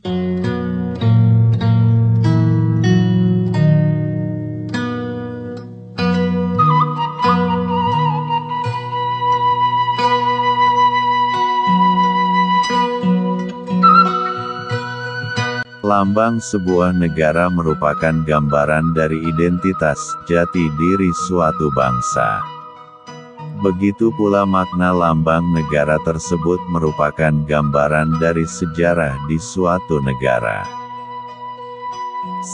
Lambang sebuah negara merupakan gambaran dari identitas, jati diri suatu bangsa. Begitu pula makna lambang negara tersebut merupakan gambaran dari sejarah di suatu negara.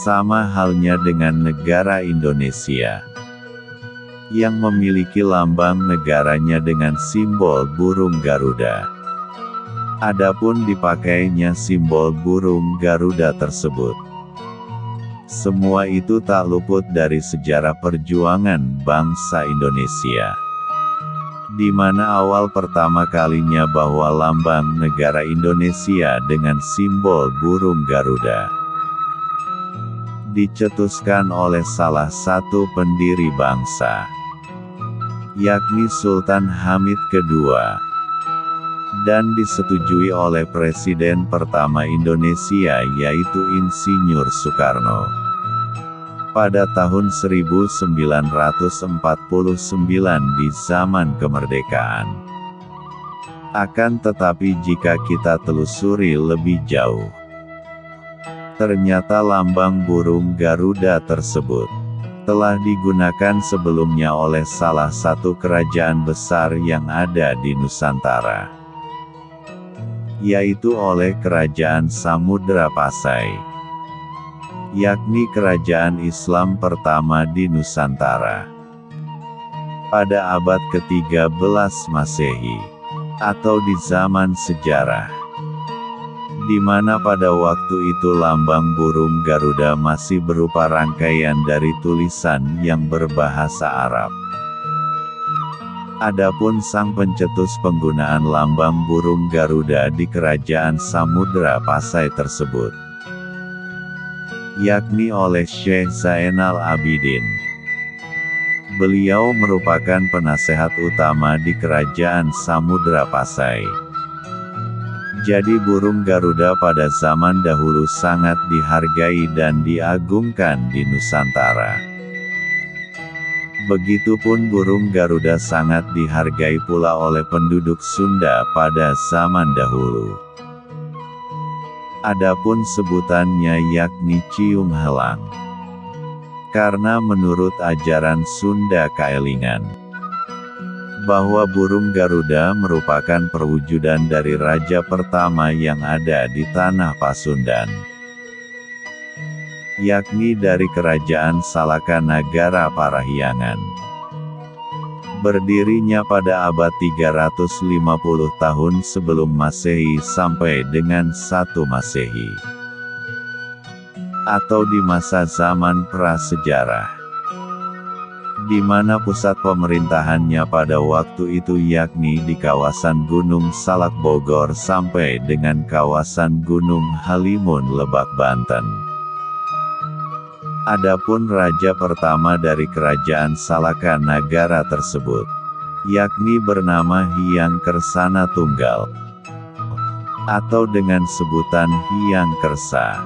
Sama halnya dengan negara Indonesia, yang memiliki lambang negaranya dengan simbol burung Garuda. Adapun dipakainya simbol burung Garuda tersebut, semua itu tak luput dari sejarah perjuangan bangsa Indonesia, di mana awal pertama kalinya bahwa lambang negara Indonesia dengan simbol burung Garuda dicetuskan oleh salah satu pendiri bangsa, yakni Sultan Hamid II, dan disetujui oleh Presiden pertama Indonesia yaitu Insinyur Soekarno pada tahun 1949 di zaman kemerdekaan. Akan tetapi jika kita telusuri lebih jauh, ternyata lambang burung Garuda tersebut telah digunakan sebelumnya oleh salah satu kerajaan besar yang ada di Nusantara, yaitu oleh Kerajaan Samudra Pasai, yakni kerajaan Islam pertama di Nusantara, pada abad ke-13 Masehi, atau di zaman sejarah, di mana pada waktu itu lambang burung Garuda masih berupa rangkaian dari tulisan yang berbahasa Arab. Adapun sang pencetus penggunaan lambang burung Garuda di Kerajaan Samudra Pasai tersebut, yakni oleh Syekh Zainal Abidin. Beliau merupakan penasehat utama di Kerajaan Samudra Pasai. Jadi burung Garuda pada zaman dahulu sangat dihargai dan diagungkan di Nusantara. Begitupun burung Garuda sangat dihargai pula oleh penduduk Sunda pada zaman dahulu. Adapun sebutannya yakni cium helang, karena menurut ajaran Sunda Kaelingan, bahwa burung Garuda merupakan perwujudan dari raja pertama yang ada di tanah Pasundan, yakni dari Kerajaan Salaka Nagara Parahyangan. Berdirinya pada abad 350 tahun sebelum Masehi sampai dengan 1 Masehi, atau di masa zaman prasejarah, di mana pusat pemerintahannya pada waktu itu yakni di kawasan Gunung Salak Bogor sampai dengan kawasan Gunung Halimun Lebak Banten. Adapun raja pertama dari Kerajaan Salaka Nagara tersebut, yakni bernama Hyang Kersana Tunggal, atau dengan sebutan Hyang Kersa,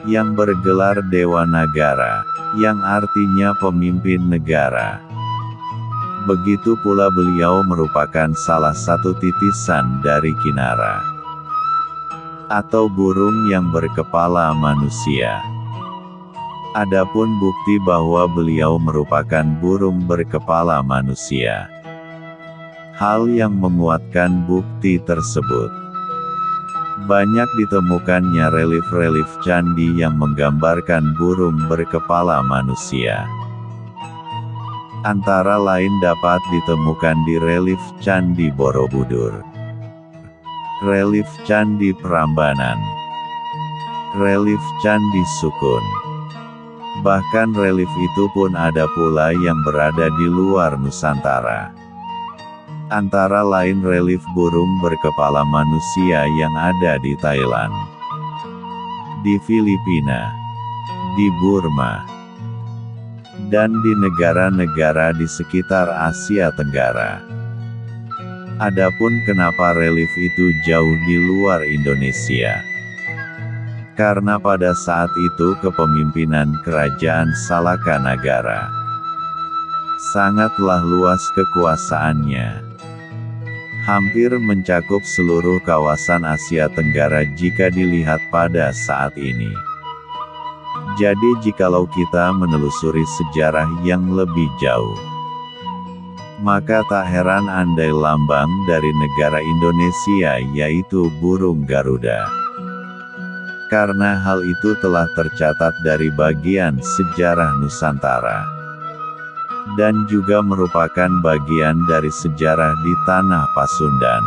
yang bergelar Dewa Nagara, yang artinya pemimpin negara. Begitu pula beliau merupakan salah satu titisan dari Kinara, atau burung yang berkepala manusia. Adapun bukti bahwa beliau merupakan burung berkepala manusia, hal yang menguatkan bukti tersebut, banyak ditemukannya relief-relief candi yang menggambarkan burung berkepala manusia. Antara lain dapat ditemukan di relief Candi Borobudur, relief Candi Prambanan, relief Candi Sukun. Bahkan relief itu pun ada pula yang berada di luar Nusantara. Antara lain relief burung berkepala manusia yang ada di Thailand, di Filipina, di Burma, dan di negara-negara di sekitar Asia Tenggara. Adapun kenapa relief itu jauh di luar Indonesia, karena pada saat itu kepemimpinan Kerajaan Salakanagara sangatlah luas kekuasaannya. Hampir mencakup seluruh kawasan Asia Tenggara jika dilihat pada saat ini. Jadi jikalau kita menelusuri sejarah yang lebih jauh, maka tak heran andai lambang dari negara Indonesia yaitu burung Garuda. Karena hal itu telah tercatat dari bagian sejarah Nusantara, dan juga merupakan bagian dari sejarah di tanah Pasundan.